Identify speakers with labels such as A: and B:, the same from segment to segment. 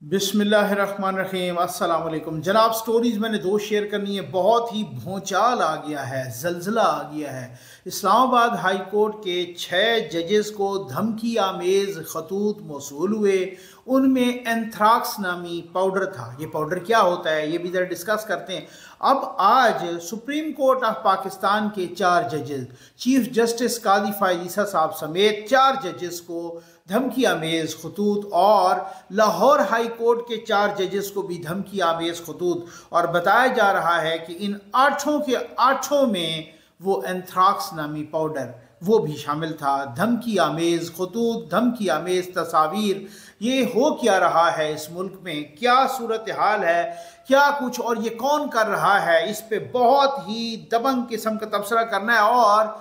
A: बिस्मिल्लाहिर्रहमानिर्रहीम अस्सलाम वालेकुम जनाब। स्टोरीज़ मैंने दो शेयर करनी है। बहुत ही भूचाल आ गया है, जलजिला आ गया है। इस्लामाबाद हाई कोर्ट के 6 जजेस को धमकी आमेज़ खतूत मौसूल हुए। उनमें एंथ्राक्स नामी पाउडर था। ये पाउडर क्या होता है ये भी ज़रा डिस्कस करते हैं। अब आज सुप्रीम कोर्ट ऑफ पाकिस्तान के 4 जजेस, चीफ जस्टिस कादी फ़ायज़ ईसा साहब समेत 4 जजेस को धमकी आमेज़ खतूत और लाहौर हाई कोर्ट के 4 जजेस को भी धमकी आमेज़ खतूत, और बताया जा रहा है कि इन 8 के 8 में वो एंथ्राक्स नामी पाउडर वो भी शामिल था। धमकी आमेज़ खतूत, धमकी आमेज़ तस्वीर, ये हो क्या रहा है इस मुल्क में, क्या सूरत हाल है, क्या कुछ, और ये कौन कर रहा है, इस पे बहुत ही दबंग किस्म का तबसरा करना है। और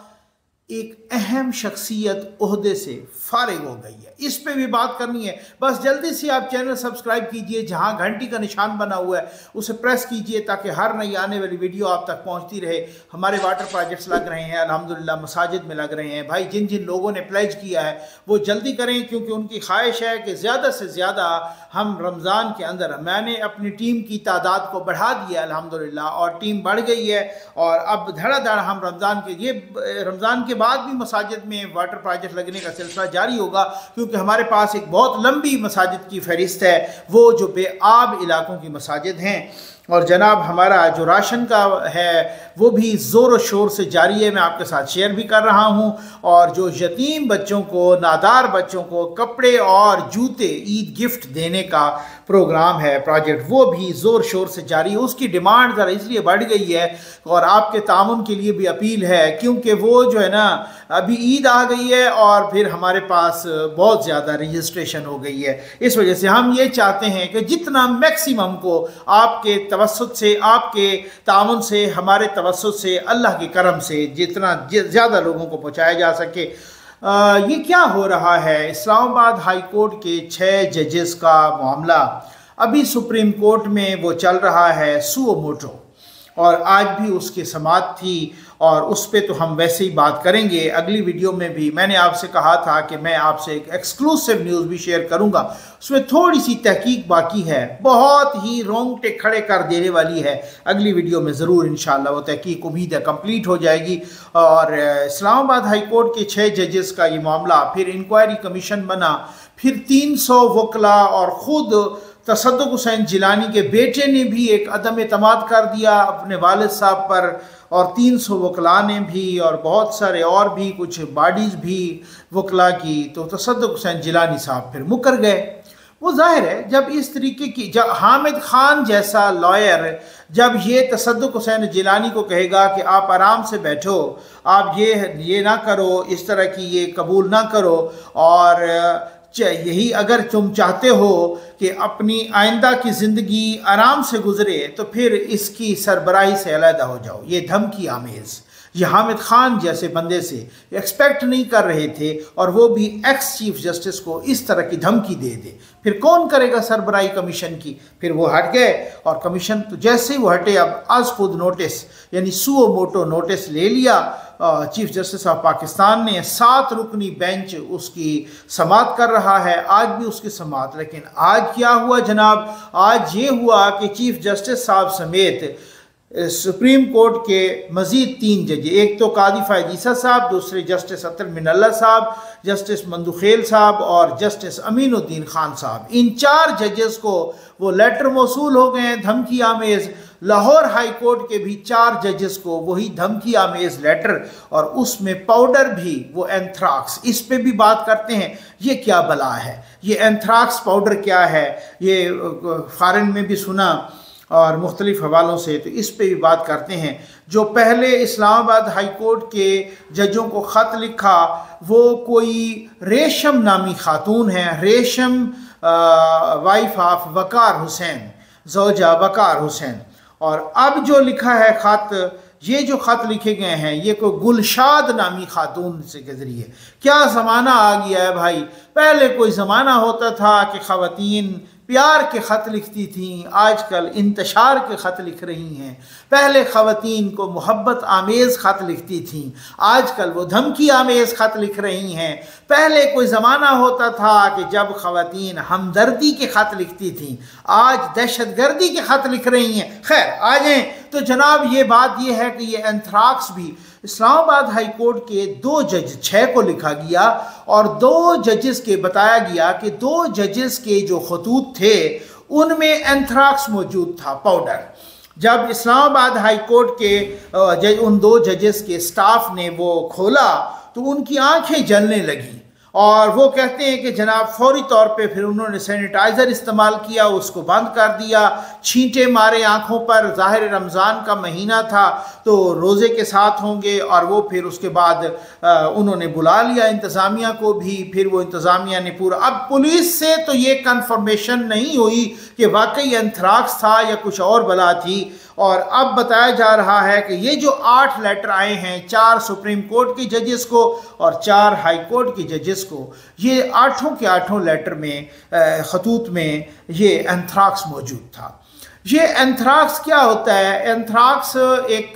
A: एक अहम शख्सियत ओहदे से फारिग हो गई है, इस पे भी बात करनी है। बस जल्दी से आप चैनल सब्सक्राइब कीजिए, जहां घंटी का निशान बना हुआ है उसे प्रेस कीजिए ताकि हर नई आने वाली वीडियो आप तक पहुंचती रहे। हमारे वाटर प्रोजेक्ट्स लग रहे हैं अल्हम्दुलिल्लाह, मसाजिद में लग रहे हैं। भाई जिन जिन लोगों ने प्लेज किया है वो जल्दी करें, क्योंकि उनकी ख्वाहिश है कि ज़्यादा से ज़्यादा हम रमज़ान के अंदर, मैंने अपनी टीम की तादाद को बढ़ा दिया अल्हम्दुलिल्लाह, और टीम बढ़ गई है। और अब धड़ाधड़ हम रमज़ान के बाद भी मसाजिद में वाटर प्रोजेक्ट लगने का सिलसिला जारी होगा, क्योंकि हमारे पास एक बहुत लंबी मसाजिद की फहरिस्त है, वो जो बेआब इलाकों की मसाजिद हैं। और जनाब हमारा जो राशन का है वो भी ज़ोर शोर से जारी है, मैं आपके साथ शेयर भी कर रहा हूँ। और जो यतीम बच्चों को, नादार बच्चों को कपड़े और जूते ईद गिफ्ट देने का प्रोग्राम है, प्रोजेक्ट, वो भी ज़ोर शोर से जारी है। उसकी डिमांड ज़रा इसलिए बढ़ गई है और आपके तामुन के लिए भी अपील है, क्योंकि वो जो है ना, अभी ईद आ गई है और फिर हमारे पास बहुत ज़्यादा रजिस्ट्रेशन हो गई है। इस वजह से हम ये चाहते हैं कि जितना मैक्सिमम को आपके तवस्सुत से, आपके तामुन से, हमारे तवस्सुत से, अल्लाह के करम से जितना ज़्यादा लोगों को पहुँचाया जा सके। ये क्या हो रहा है, इस्लामाबाद हाई कोर्ट के 6 जजेस का मामला अभी सुप्रीम कोर्ट में वो चल रहा है सुओ मोटो, और आज भी उसकी समाअत थी, और उस पर तो हम वैसे ही बात करेंगे अगली वीडियो में भी। मैंने आपसे कहा था कि मैं आपसे एक एक्सक्लूसिव न्यूज़ भी शेयर करूंगा, उसमें थोड़ी सी तहकीक बाकी है, बहुत ही रोंगटे खड़े कर देने वाली है। अगली वीडियो में ज़रूर इंशाअल्लाह वो तहकीक उम्मीद है कंप्लीट हो जाएगी। और इस्लामाबाद हाई कोर्ट के 6 जजेस का ये मामला, फिर इंक्वायरी कमीशन बना, फिर 300 वकला और ख़ुद तसद्दुक़ हुसैन जिलानी के बेटे ने भी एक अदम एतमाद कर दिया अपने वालिद साहब पर, और 300 वकला ने भी, और बहुत सारे और भी कुछ बॉडीज़ भी वकला की, तो तसद्दुक़ हुसैन जिलानी साहब फिर मुकर गए। वो जाहिर है जब इस तरीके की, जब हामिद खान जैसा लॉयर जब ये तसद्दुक़ हुसैन जिलानी को कहेगा कि आप आराम से बैठो, आप ये ना करो, इस तरह की ये कबूल ना करो, और यही अगर तुम चाहते हो कि अपनी आइंदा की ज़िंदगी आराम से गुजरे, तो फिर इसकी सरबराही से अलहदा हो जाओ। ये धमकी आमेज़, ये हामिद खान जैसे बंदे से एक्सपेक्ट नहीं कर रहे थे, और वो भी एक्स चीफ जस्टिस को इस तरह की धमकी दे दे, फिर कौन करेगा सरबराही कमीशन की। फिर वो हट गए, और कमीशन तो जैसे ही वो हटे, अब आज खुद नोटिस यानी सुओ मोटो नोटिस ले लिया चीफ जस्टिस ऑफ पाकिस्तान ने। 7 रुकनी बेंच उसकी समाअत कर रहा है, आज भी उसकी समाअत। लेकिन आज क्या हुआ जनाब, आज ये हुआ कि चीफ जस्टिस साहब समेत सुप्रीम कोर्ट के मजीद 3 जज, एक तो कादी फ़ायज़ ईसा साहब, दूसरे जस्टिस अतर मिनल्ला साहब, जस्टिस मंदुखेल साहब और जस्टिस अमीनुद्दीन खान साहब, इन 4 जजेस को वो लेटर मौसूल हो गए हैं धमकी आमेज़। लाहौर हाई कोर्ट के भी 4 जजेस को वही धमकी आमेज़ लेटर, और उसमें पाउडर भी वो एंथ्राक्स। इस पे भी बात करते हैं, ये क्या बला है, ये एंथ्राक्स पाउडर क्या है, ये फ़ॉरेन में भी सुना और मुख्तलिफ हवालों से, तो इस पे भी बात करते हैं। जो पहले इस्लामाबाद हाई कोर्ट के जजों को ख़त लिखा वो कोई रेशम नामी खातून है, रेशम वाइफ ऑफ वकार हुसैन, ज़ौजा वकार हुसैन। और अब जो लिखा है ख़त, ये जो ख़त लिखे गए हैं ये कोई गुलशाद नामी खातून से के ज़रिए। क्या ज़माना आ गया है भाई, पहले कोई ज़माना होता था कि ख़वातीन प्यार के ख़त लिखती थीं, आजकल इंतशार के ख़त लिख रही हैं। पहले ख़वातीन को मोहब्बत आमेज़ ख़त लिखती थीं, आजकल वो धमकी आमेज़ ख़त लिख रही हैं। पहले कोई ज़माना होता था कि जब ख़वातीन हमदर्दी के ख़त लिखती थीं, आज दहशतगर्दी के ख़त लिख रही हैं। खैर आ जाएँ तो जनाब, ये बात ये है कि ये एंथ्राक्स भी इस्लामाबाद हाई कोर्ट के 2 जज 6 को लिखा गया और 2 जजेस के बताया गया कि 2 जजेस के जो खतूत थे उनमें एंथ्राक्स मौजूद था, पाउडर। जब इस्लामाबाद हाई कोर्ट के उन 2 जजेस के स्टाफ ने वो खोला तो उनकी आंखें जलने लगी और वो कहते हैं कि जनाब फौरी तौर पे फिर उन्होंने सैनिटाइज़र इस्तेमाल किया, उसको बंद कर दिया, छींटे मारे आँखों पर। ज़ाहिर रमज़ान का महीना था तो रोज़े के साथ होंगे और वो फिर उसके बाद उन्होंने बुला लिया इंतज़ामिया को भी। फिर वो इंतज़ामिया ने पूरा, अब पुलिस से तो ये कन्फर्मेशन नहीं हुई कि वाकई एंथ्राक्स था या कुछ और बला थी। और अब बताया जा रहा है कि ये जो 8 लेटर आए हैं, 4 सुप्रीम कोर्ट के जजेस को और 4 हाई कोर्ट के जजेस को, ये 8 के 8 लेटर में खतूत में ये एंथ्राक्स मौजूद था। ये एंथ्राक्स क्या होता है? एंथ्राक्स एक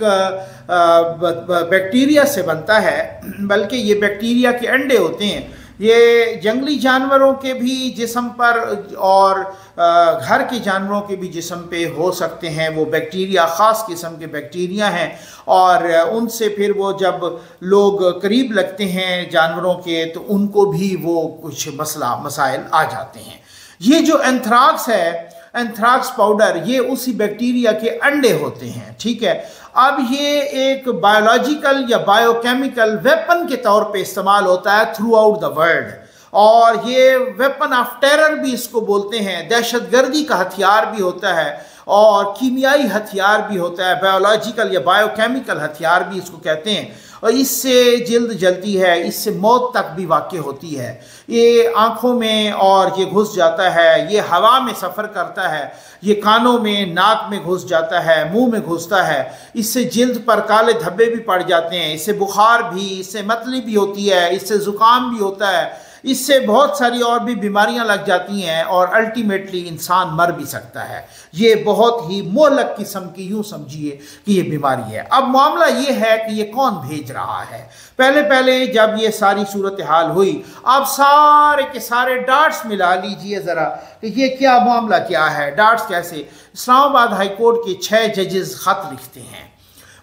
A: बैक्टीरिया से बनता है, बल्कि ये बैक्टीरिया के अंडे होते हैं। ये जंगली जानवरों के भी जिस्म पर और घर के जानवरों के भी जिस्म पे हो सकते हैं। वो बैक्टीरिया ख़ास किस्म के बैक्टीरिया हैं और उनसे फिर वो जब लोग करीब लगते हैं जानवरों के तो उनको भी वो कुछ मसाइल आ जाते हैं। ये जो एंथ्राक्स है, एंथ्राक्स पाउडर, ये उसी बैक्टीरिया के अंडे होते हैं, ठीक है। अब ये एक बायोलॉजिकल या बायोकेमिकल वेपन के तौर पे इस्तेमाल होता है थ्रू आउट द वर्ल्ड और ये वेपन ऑफ टेरर भी इसको बोलते हैं। दहशतगर्दी का हथियार भी होता है और कीमियाई हथियार भी होता है, बायोलॉजिकल या बायोकेमिकल हथियार भी इसको कहते हैं। और इससे जिल्द जलती है, इससे मौत तक भी वाक़ई होती है। ये आँखों में और ये घुस जाता है, ये हवा में सफ़र करता है, ये कानों में, नाक में घुस जाता है, मुंह में घुसता है। इससे जिल्द पर काले धब्बे भी पड़ जाते हैं, इससे बुखार भी, इससे मतली भी होती है, इससे ज़ुकाम भी होता है, इससे बहुत सारी और भी बीमारियां लग जाती हैं और अल्टीमेटली इंसान मर भी सकता है। ये बहुत ही मोहलक किस्म की, यूँ समझिए कि ये बीमारी है। अब मामला ये है कि ये कौन भेज रहा है। पहले जब ये सारी सूरत हाल हुई, आप सारे के सारे डाट्स मिला लीजिए ज़रा कि ये क्या मामला क्या है। डाट्स कैसे? इस्लामाबाद हाई कोर्ट के 6 जजेस ख़त लिखते हैं।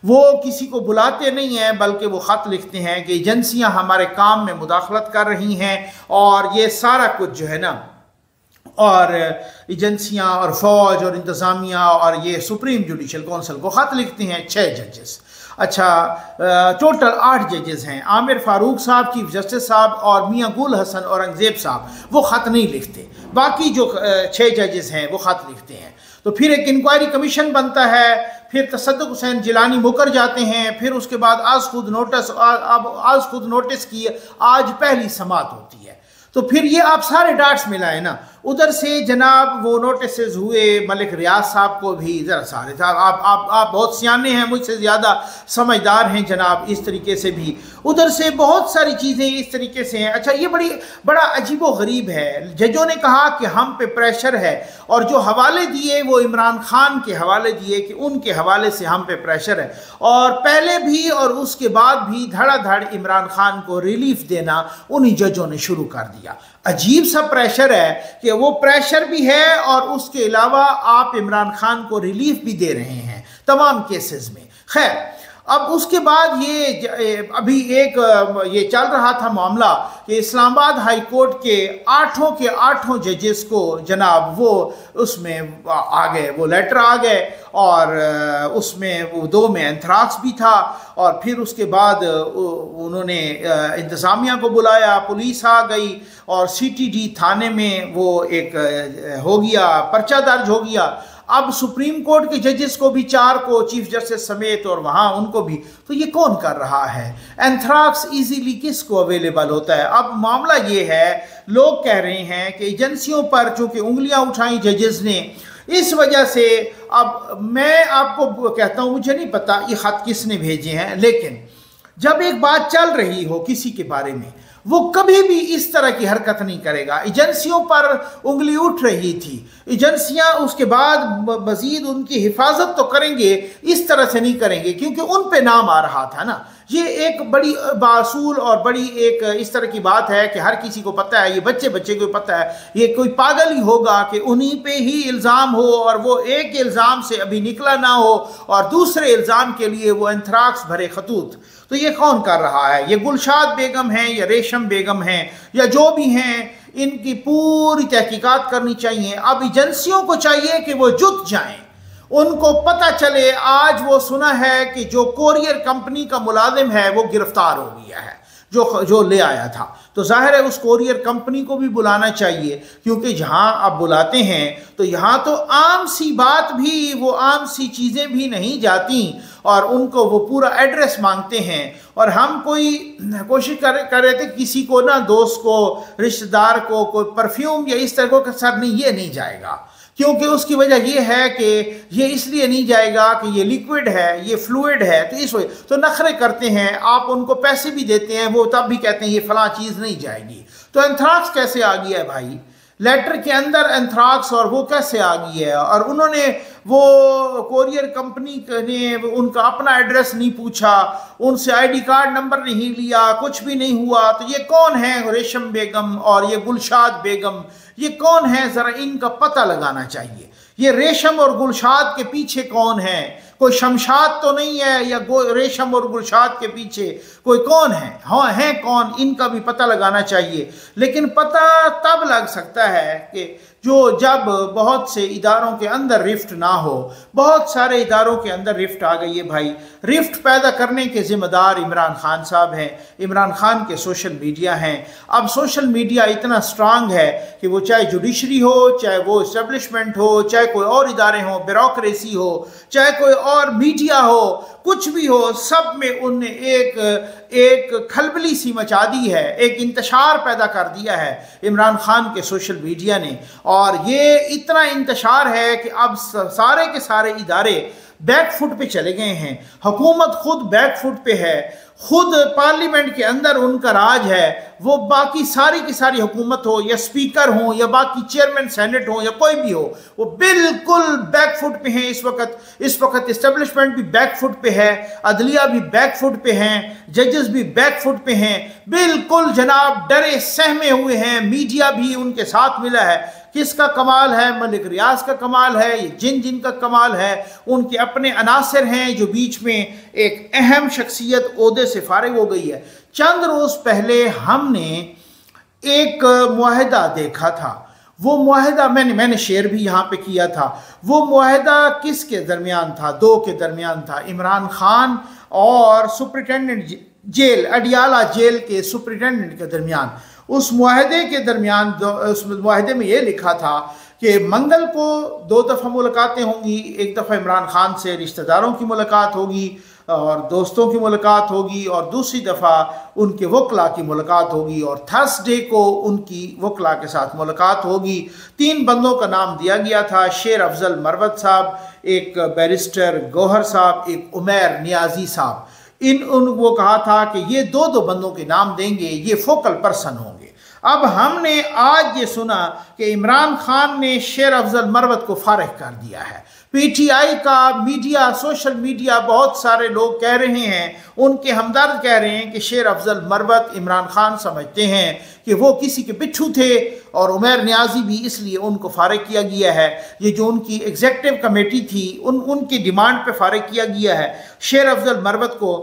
A: वो किसी को बुलाते नहीं हैं बल्कि वो ख़त लिखते हैं कि एजेंसियां हमारे काम में मुदाखलत कर रही हैं और ये सारा कुछ जो है ना, और एजेंसियां और फ़ौज और इंतज़ामिया और ये सुप्रीम जुडिशल कौंसिल को ख़त लिखते हैं 6 जजेस। अच्छा, टोटल 8 जजेस हैं। आमिर फ़ारूक साहब, चीफ जस्टिस साहब और मियाँ गुल हसन औरंगज़ेब साहब वो ख़त नहीं लिखते। बाकी जो 6 जजेस हैं वो ख़त लिखते हैं। तो फिर एक इंक्वायरी कमीशन बनता है, फिर तसद्दुक़ हुसैन जिलानी मुकर जाते हैं, फिर उसके बाद आज खुद नोटिस की आज पहली समात होती है। तो फिर ये आप सारे डाट्स मिलाए ना, उधर से जनाब वो नोटिस हुए मलिक रियाज साहब को भी, ज़रा सारे साहब आप बहुत सियाने हैं, मुझसे ज़्यादा समझदार हैं जनाब, इस तरीके से भी उधर से बहुत सारी चीज़ें इस तरीके से हैं। अच्छा, ये बड़ा अजीब व गरीब है। जजों ने कहा कि हम पे प्रेशर है और जो हवाले दिए वो इमरान खान के हवाले दिए कि उनके हवाले से हम पे प्रेशर है, और पहले भी और उसके बाद भी धड़ाधड़ इमरान खान को रिलीफ देना उन्हीं जजों ने शुरू कर दिया। अजीब सा प्रेशर है कि वो प्रेशर भी है और उसके अलावा आप इमरान खान को रिलीफ भी दे रहे हैं तमाम केसेस में। खैर, अब उसके बाद ये अभी ये चल रहा था मामला कि इस्लामाबाद हाई कोर्ट के 8 जजेस को जनाब वो उसमें आ गए, वो लेटर आ गए और उसमें वो 2 में एंथ्राक्स भी था। और फिर उसके बाद उन्होंने इंतज़ामिया को बुलाया, पुलिस आ गई और CTD थाने में वो एक हो गया, पर्चा दर्ज हो गया। अब सुप्रीम कोर्ट के जजेस को भी 4 को, चीफ जस्टिस समेत, और वहाँ उनको भी। तो ये कौन कर रहा है? एंथ्राक्स इजीली किसको अवेलेबल होता है? अब मामला ये है, लोग कह रहे हैं कि एजेंसियों पर चूँकि उंगलियाँ उठाई जजेस ने, इस वजह से अब मैं आपको कहता हूँ, मुझे नहीं पता ये ख़त किसने भेजे हैं, लेकिन जब एक बात चल रही हो किसी के बारे में वो कभी भी इस तरह की हरकत नहीं करेगा। एजेंसियों पर उंगली उठ रही थी, एजेंसियां उसके बाद मजीद उनकी हिफाजत तो करेंगे, इस तरह से नहीं करेंगे क्योंकि उन पे नाम आ रहा था ना। ये एक बड़ी बासूल और बड़ी एक इस तरह की बात है कि हर किसी को पता है, ये बच्चे बच्चे को पता है, ये कोई पागल ही होगा कि उन्हीं पे ही इल्ज़ाम हो और वो एक इल्ज़ाम से अभी निकला ना हो और दूसरे इल्ज़ाम के लिए वो एंथ्राक्स भरे खतूत। तो ये कौन कर रहा है? ये गुलशाद बेगम हैं या रेशम बेगम हैं या जो भी हैं, इनकी पूरी तहकीकात करनी चाहिए। अब एजेंसियों को चाहिए कि वो जुट जाएं, उनको पता चले। आज वो सुना है कि जो कोरियर कंपनी का मुलाजिम है वो गिरफ्तार हो गया है, जो ले आया था। तो जाहिर है उस कोरियर कंपनी को भी बुलाना चाहिए, क्योंकि जहां आप बुलाते हैं तो यहां तो आम सी बात भी, वो आम सी चीज़ें भी नहीं जाती और उनको वो पूरा एड्रेस मांगते हैं। और हम कोई कोशिश कर रहे थे किसी को ना, दोस्त को, रिश्तेदार को कोई परफ्यूम या इस तरह का, सर नहीं, ये नहीं जाएगा। क्योंकि उसकी वजह यह है कि ये इसलिए नहीं जाएगा कि ये लिक्विड है, ये फ्लूइड है, तो इस वजह तो नखरे करते हैं। आप उनको पैसे भी देते हैं, वो तब भी कहते हैं ये फलां चीज़ नहीं जाएगी। तो एंथ्राक्स कैसे आ गया है भाई? लेटर के अंदर एंथ्राक्स, और वो कैसे आ गई है? और उन्होंने वो कोरियर कंपनी ने उनका अपना एड्रेस नहीं पूछा, उनसे आईडी कार्ड नंबर नहीं लिया, कुछ भी नहीं हुआ। तो ये कौन है रेशम बेगम और ये गुलशाद बेगम? ये कौन है? ज़रा इनका पता लगाना चाहिए। ये रेशम और गुलशाद के पीछे कौन है? कोई शमशाद तो नहीं है? या रेशम और गुलशाद के पीछे कोई कौन है? हाँ, है कौन? इनका भी पता लगाना चाहिए। लेकिन पता तब लग सकता है कि जब बहुत से इदारों के अंदर रिफ्ट ना हो। बहुत सारे इदारों के अंदर रिफ्ट आ गई है भाई। रिफ्ट पैदा करने के जिम्मेदार इमरान खान साहब हैं, इमरान खान के सोशल मीडिया हैं। अब सोशल मीडिया इतना स्ट्रांग है कि वो चाहे जुडिशरी हो, चाहे वो इस्टेब्लिशमेंट हो, चाहे कोई और इदारे हों, ब्यूरोक्रेसी हो, चाहे कोई और मीडिया हो, कुछ भी हो, सब में उनने एक खलबली सी मचा दी है, एक इंतशार पैदा कर दिया है इमरान खान के सोशल मीडिया ने। और ये इतना इंतशार है कि अब सारे के सारे इदारे बैकफुट पे चले गए हैं। हुकूमत खुद बैकफुट पे है, खुद पार्लियामेंट के अंदर उनका राज है। वो बाकी सारी की सारी हुकूमत हो या स्पीकर हो या बाकी चेयरमैन सेनेट हो या कोई भी हो, वो बिल्कुल बैकफुट पे हैं इस वक्त इस्टेब्लिशमेंट भी बैकफुट पे है, अदलिया भी बैकफुट पे हैं, जजेस भी बैकफुट पे हैं, बिल्कुल जनाब डरे सहमे हुए हैं। मीडिया भी उनके साथ मिला है। किसका कमाल है? मलिक रियाज का कमाल है, ये जिन का कमाल है। उनके अपने अनासर हैं जो बीच में एक अहम शख्सियत ओहदे से फारिग हो गई है। चंद रोज पहले हमने एक मुआहदा देखा था। वो मुआहदा मैंने शेयर भी यहाँ पे किया था। वो मुआहदा किसके दरमियान था? दो के दरमियान था, इमरान खान और सुपरिटेंडेंट जेल, अडियाला जेल के सुपरिटेंडेंट के दरमियान। उस मुआहदे के दरमियान, उस मुआहदे में ये लिखा था कि मंगल को 2 दफ़ा मुलाकातें होंगी। एक दफ़ा इमरान खान से रिश्तेदारों की मुलाकात होगी और दोस्तों की मुलाकात होगी, और दूसरी दफ़ा उनके वकला की मुलाकात होगी, और थर्सडे को उनकी वकला के साथ मुलाकात होगी। 3 बंदों का नाम दिया गया था, शेर अफजल मरवत साहब, एक बैरिस्टर गौहर साहब, एक उमैर नियाजी साहब। वो कहा था कि ये 2 बंदों के नाम देंगे, ये फोकल पर्सन होंगे। अब हमने आज ये सुना कि इमरान खान ने शेर अफजल मरवत को फारिग कर दिया है। पीटीआई का मीडिया, सोशल मीडिया, बहुत सारे लोग कह रहे हैं, उनके हमदर्द कह रहे हैं कि शेर अफजल मरवत, इमरान खान समझते हैं कि वो किसी के पिट्ठू थे, और उमैर नियाजी भी, इसलिए उनको फारिग किया गया है। ये जो उनकी एग्जीक्यूटिव कमेटी थी, उनकी डिमांड पे फारिग किया गया है शेर अफजल मरवत को।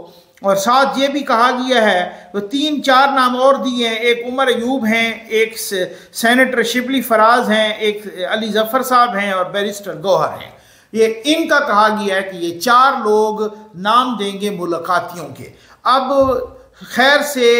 A: और साथ ये भी कहा गया है, वो 3-4 नाम और दिए हैं, एक उमर अयूब हैं, एक सेनेटर शिबली फराज हैं, एक अली जफ़र साहब हैं और बैरिस्टर गौहर हैं। ये इनका कहा गया है कि ये 4 लोग नाम देंगे मुलाकातियों के। अब खैर से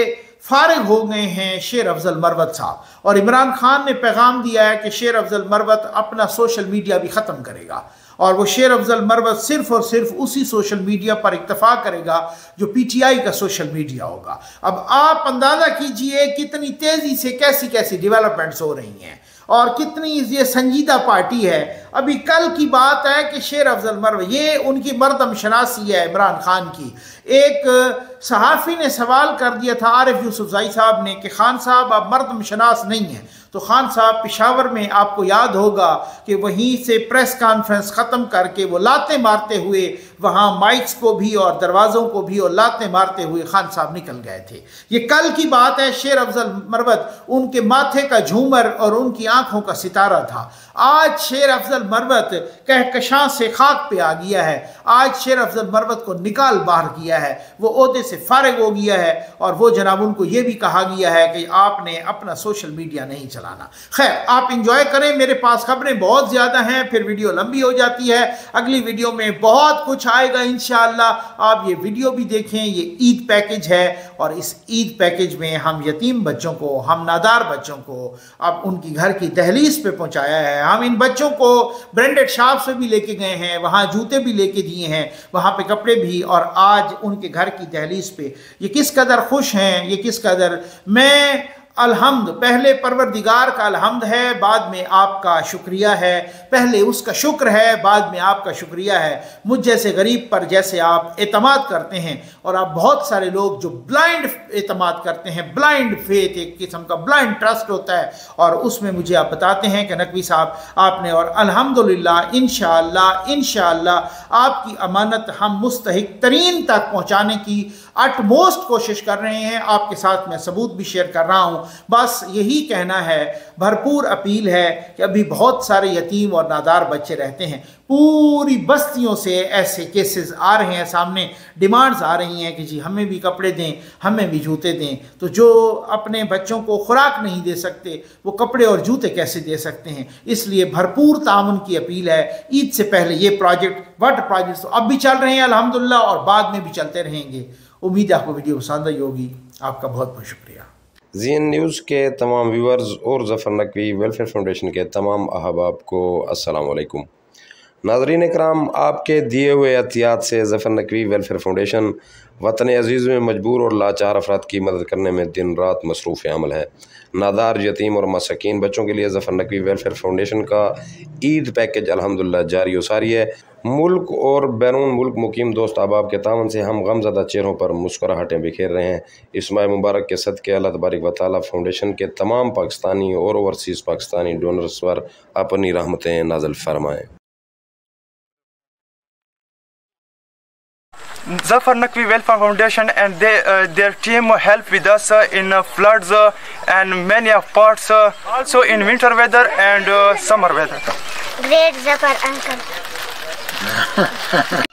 A: फारिग हो गए हैं शेर अफजल मरवत साहब, और इमरान खान ने पैगाम दिया है कि शेर अफजल मरवत अपना सोशल मीडिया भी ख़त्म करेगा, और वो शेर अफजल मरवत सिर्फ और सिर्फ उसी सोशल मीडिया पर इक्तफा करेगा जो पीटीआई का सोशल मीडिया होगा। अब आप अंदाज़ा कीजिए कितनी तेज़ी से कैसी कैसी डेवलपमेंट्स हो रही हैं और कितनी ये संजीदा पार्टी है। अभी कल की बात है कि शेर अफजल मरवत, ये उनकी मर्दम शनासी है इमरान खान की। एक सहाफ़ी ने सवाल कर दिया था आरिफ यूसुफज़ई साहब ने कि खान साहब आप मर्द शनास नहीं हैं, तो खान साहब पेशावर में आपको याद होगा कि वहीं से प्रेस कॉन्फ्रेंस ख़त्म करके वो लाते मारते हुए वहाँ माइक्स को भी और दरवाज़ों को भी और लाते मारते हुए खान साहब निकल गए थे। ये कल की बात है। शेर अफजल मरवत उनके माथे का झूमर और उनकी आंखों का सितारा था। आज शेर अफजल मरवत कहकशां से खाक पे आ गया है। आज शेर अफजल मरवत को निकाल बाहर किया है, वो ओहदे से फारिग हो गया है और वो जनाब उनको ये भी कहा गया है कि आपने अपना सोशल मीडिया नहीं चलाना। खैर, आप इंजॉय करें, मेरे पास खबरें बहुत ज़्यादा हैं, फिर वीडियो लंबी हो जाती है। अगली वीडियो में बहुत कुछ आएगा इंशाअल्लाह। आप ये वीडियो भी देखें, ये ईद पैकेज है और इस ईद पैकेज में हम यतीम बच्चों को, हम नादार बच्चों को अब उनकी घर की दहलीज पे पहुंचाया है। हम इन बच्चों को ब्रांडेड शॉप से भी लेके गए हैं, वहाँ जूते भी लेके दिए हैं, वहाँ पे कपड़े भी, और आज उनके घर की दहलीज पे ये किस कदर खुश हैं, ये किस कदर। मैं अल्हम्द, पहले परवरदिगार का अल्हम्द है, बाद में आपका शुक्रिया है। पहले उसका शुक्र है, बाद में आपका शुक्रिया है। मुझ जैसे गरीब पर जैसे आप एतमाद करते हैं, और आप बहुत सारे लोग जो ब्लाइंड एतमाद करते हैं, ब्लाइंड फेथ, एक किस्म का ब्लाइंड ट्रस्ट होता है, और उसमें मुझे आप बताते हैं कि नकवी साहब आपने, और अल्हम्दुलिल्लाह इंशाअल्लाह आपकी अमानत हम मुस्तहिक तरीन तक पहुँचाने की अटमोस्ट कोशिश कर रहे हैं। आपके साथ मैं सबूत भी शेयर कर रहा हूँ। बस यही कहना है, भरपूर अपील है कि अभी बहुत सारे यतीम और नादार बच्चे रहते हैं। पूरी बस्तियों से ऐसे केसेस आ रहे हैं सामने, डिमांड्स आ रही हैं कि जी हमें भी कपड़े दें, हमें भी जूते दें। तो जो अपने बच्चों को खुराक नहीं दे सकते, वो कपड़े और जूते कैसे दे सकते हैं? इसलिए भरपूर ताउन की अपील है। ईद से पहले ये प्रोजेक्ट, वाटर प्रोजेक्ट्स तो अब भी चल रहे हैं अल्हम्दुलिल्लाह, और बाद में भी चलते रहेंगे। उम्मीद है आपको वीडियो पसंद आई होगी। आपका बहुत बहुत शुक्रिया।
B: ज़ीन न्यूज़ के तमाम व्यूअर्स और ज़फ़र नकवी वेलफेयर फाउंडेशन के तमाम अहबाब को अस्सलाम वालेकुम। नाज़रीन इकराम, आपके दिए हुए एहतियात से ज़फ़र नकवी वेलफेयर फाउंडेशन वतन अज़ीज़ में मजबूर और लाचार अफराद की मदद करने में दिन रात मसरूफ़ अमल है। नादार, यतीम और मसाकीन बच्चों के लिए ज़फ़र नकवी वेलफेयर फाउंडेशन का ईद पैकेज अल्हम्दुलिल्लाह जारी व सारी है। मुल्क और बैरून मुल्क मुकीम दोस्त अहबाब के तावन से हम गमज़दा चेहरों पर मुस्कुराहटें बिखेर रहे हैं। इस माह मुबारक के सदक़े अल्लाह तबारक व तआला फाउंडेशन के तमाम पाकिस्तानी और ओवरसीज़ पाकिस्तानी डोनर्स पर अपनी रहमतें नाज़िल फरमाएँ।
C: Zafar Naqvi Welfare Foundation and their team help with us in floods and many of parts, also in winter weather and summer weather.
D: Great Zafar uncle.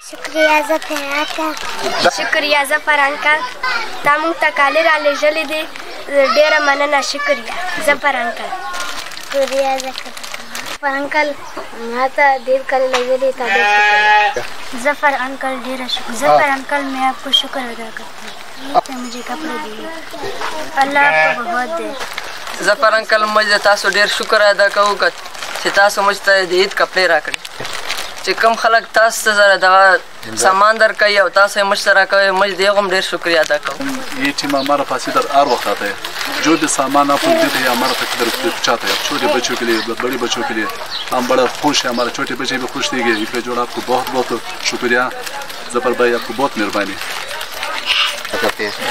D: शुक्रिया ज़फ़र अंकल। शुक्रिया ज़फ़र अंकल। तामू तकाले राले जल्दी दे डेरा मनना। शुक्रिया Zafar uncle. शुक्रिया Zafar uncle. माता देव कल लगे था। ज़फ़र अंकल डेरा शुक्र। ज़फ़र अंकल मैं आपको शुक्र अदा करता हूँ, मुझे कपड़े दिए। अल्लाह आपको बहुत दे।
E: ज़फ़र अंकल मुझे तासो डेर शुक्र अदा कहूँगा कि तासो मुझे ईद कपड़े राकड़े चिकम खलक तास से ज़रा दवा सामान दर कई और तास से मुश्तरा कहे मुझे देगम डेर शुक्रिया अदा कहूँ।
F: ये टीम हमारा पास इधर आर वक्त आता है, जो भी सामान आप देते हैं हमारा तक इधर पहुँचाते हैं। छोटे बच्चों के लिए, बड़े बच्चों के लिए हम बड़ा खुश हैं। हमारे छोटे बच्चे भी खुश दिए गए। इसलिए जो आपको बहुत बहुत शुक्रिया ज़फ़र भाई, आपको बहुत मेहरबानी।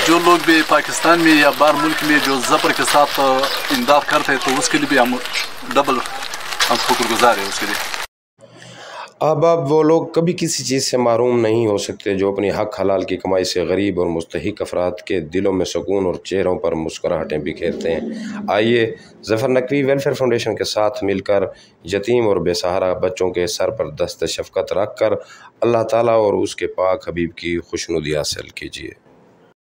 F: जो लोग भी पाकिस्तान में या बाहर मुल्क में जो ज़फ़र के साथ इमदाद करते हैं, तो उसके लिए भी हम डबल शुक्रगुजार हैं उसके लिए।
B: अब वो लोग कभी किसी चीज़ से महरूम नहीं हो सकते जो अपनी हक हलाल की कमाई से गरीब और मुस्तहिक अफराद के दिलों में सुकून और चेहरों पर मुस्कुराहटें बिखेरते हैं। आइए ज़फ़र नकवी वेलफेयर फाउंडेशन के साथ मिलकर यतीम और बेसहारा बच्चों के सर पर दस्त शफ़क़त रख कर अल्लाह ताला और उसके पाक हबीब की खुशनुदी हासिल कीजिए।